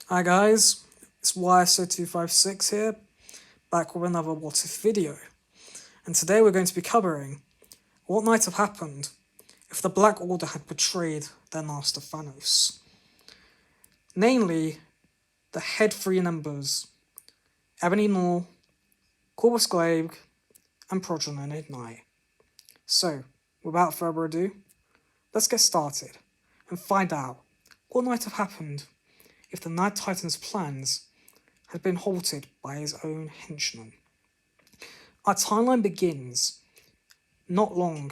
Hi guys, it's YSO256 here, back with another What If video. And today we're going to be covering what might have happened if the Black Order had betrayed their master Fanos. Namely, the head three members, Ebony Maw, Corvus Glaive, and Progeny Ignite. So, without further ado, let's get started and find out what might have happened if the Night Titan's plans had been halted by his own henchmen. Our timeline begins not long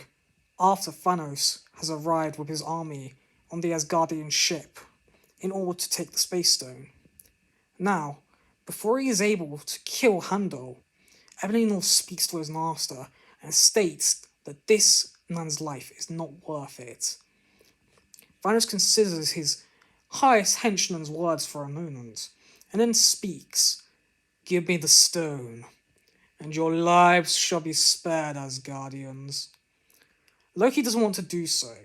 after Fanos has arrived with his army on the Asgardian ship in order to take the Space Stone. Now, before he is able to kill Handel, Ebony speaks to his master and states that this man's life is not worth it. Fanos considers his highest henchman's words for a moment, and then speaks, "Give me the stone, and your lives shall be spared, Asgardians." Loki doesn't want to do so,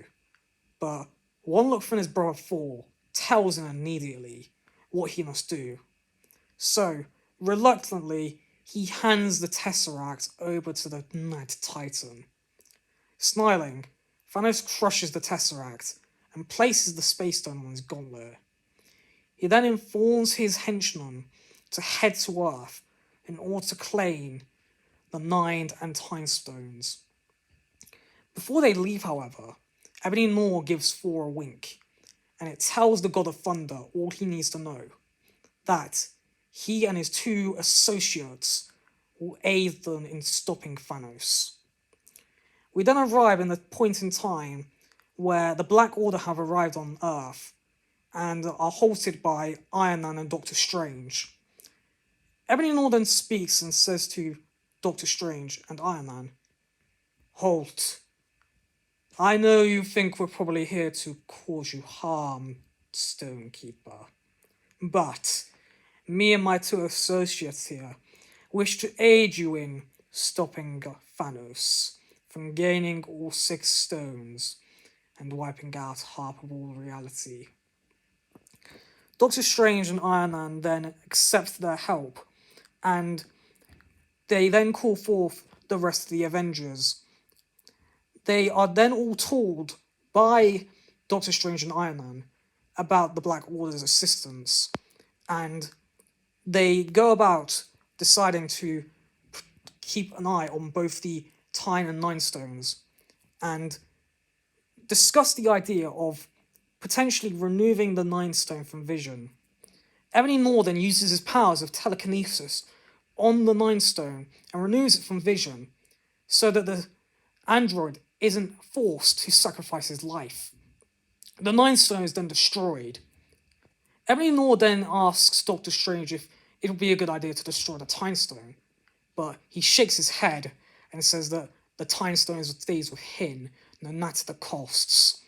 but one look from his brother Thor tells him immediately what he must do. So, reluctantly, he hands the Tesseract over to the Night Titan. Smiling, Thanos crushes the Tesseract and places the Space Stone on his gauntlet. He then informs his henchmen to head to Earth in order to claim the Nine and Time Stones. Before they leave, however, Ebony Maw gives Thor a wink, and it tells the God of Thunder all he needs to know, that he and his two associates will aid them in stopping Thanos. We then arrive in the point in time where the Black Order have arrived on Earth and are halted by Iron Man and Doctor Strange. Ebony Maw then speaks and says to Doctor Strange and Iron Man, "Halt. I know you think we're probably here to cause you harm, Stonekeeper. But me and my two associates here wish to aid you in stopping Thanos from gaining all 6 stones and wiping out half of all reality." Doctor Strange and Iron Man then accept their help, and they then call forth the rest of the Avengers. They are then all told by Doctor Strange and Iron Man about the Black Order's assistance, and they go about deciding to keep an eye on both the Time and Nine Stones, and discuss the idea of potentially removing the Nine Stone from Vision. Ebony Maw then uses his powers of telekinesis on the Nine Stone and removes it from Vision, so that the android isn't forced to sacrifice his life. The Nine Stone is then destroyed. Ebony Maw then asks Doctor Strange if it would be a good idea to destroy the Time Stone, but he shakes his head and says that the Time Stone stays with him, no matter the costs.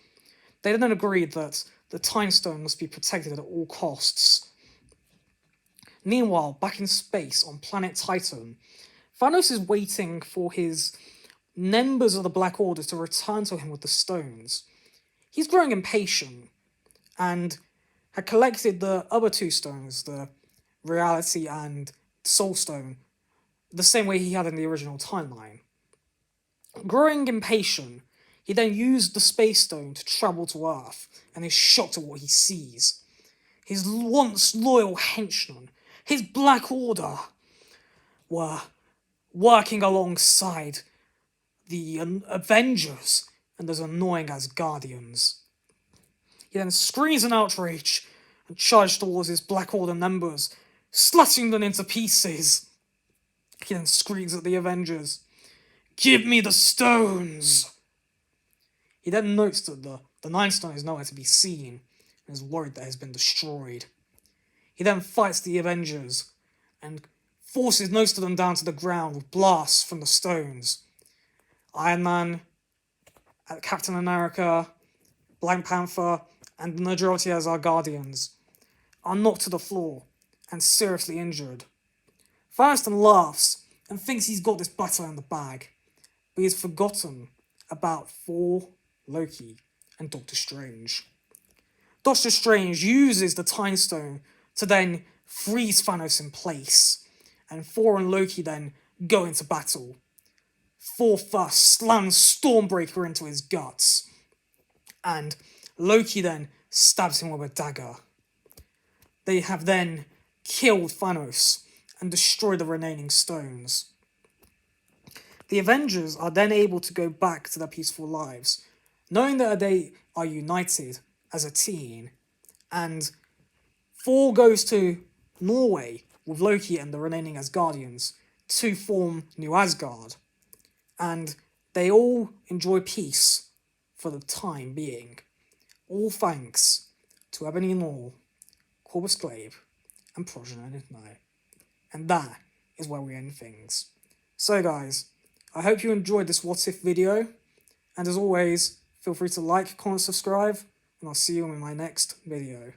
They then agreed that the Time Stone must be protected at all costs. Meanwhile, back in space on planet Titan, Thanos is waiting for his members of the Black Order to return to him with the stones. He's growing impatient and had collected the other 2 stones, the Reality and Soul Stone, the same way he had in the original timeline. Growing impatient, he then used the Space Stone to travel to Earth and is shocked at what he sees. His once loyal henchmen, his Black Order, were working alongside the Avengers and those annoying Asgardians. He then screams in outrage and charges towards his Black Order members, slashing them into pieces. He then screams at the Avengers, "Give me the stones!" He then notes that the Nine Stone is nowhere to be seen and is worried that it has been destroyed. He then fights the Avengers and forces most of them down to the ground with blasts from the stones. Iron Man, Captain America, Black Panther, and the majority of Asgardians are knocked to the floor and seriously injured. Thanos then laughs and thinks he's got this battle in the bag, but he's forgotten about Thor, Loki, and Doctor Strange. Doctor Strange uses the Time Stone to then freeze Thanos in place, and Thor and Loki then go into battle. Thor first slams Stormbreaker into his guts, and Loki then stabs him with a dagger. They have then killed Fanos and destroyed the remaining stones. The Avengers are then able to go back to their peaceful lives, knowing that they are united as a team, and Thor goes to Norway with Loki and the remaining Asgardians to form New Asgard, and they all enjoy peace for the time being. All thanks to Ebony Maw, Corvus Glaive, and Progeny Knight. And that is where we end things. So guys, I hope you enjoyed this What If video, and as always, feel free to like, comment, subscribe, and I'll see you in my next video.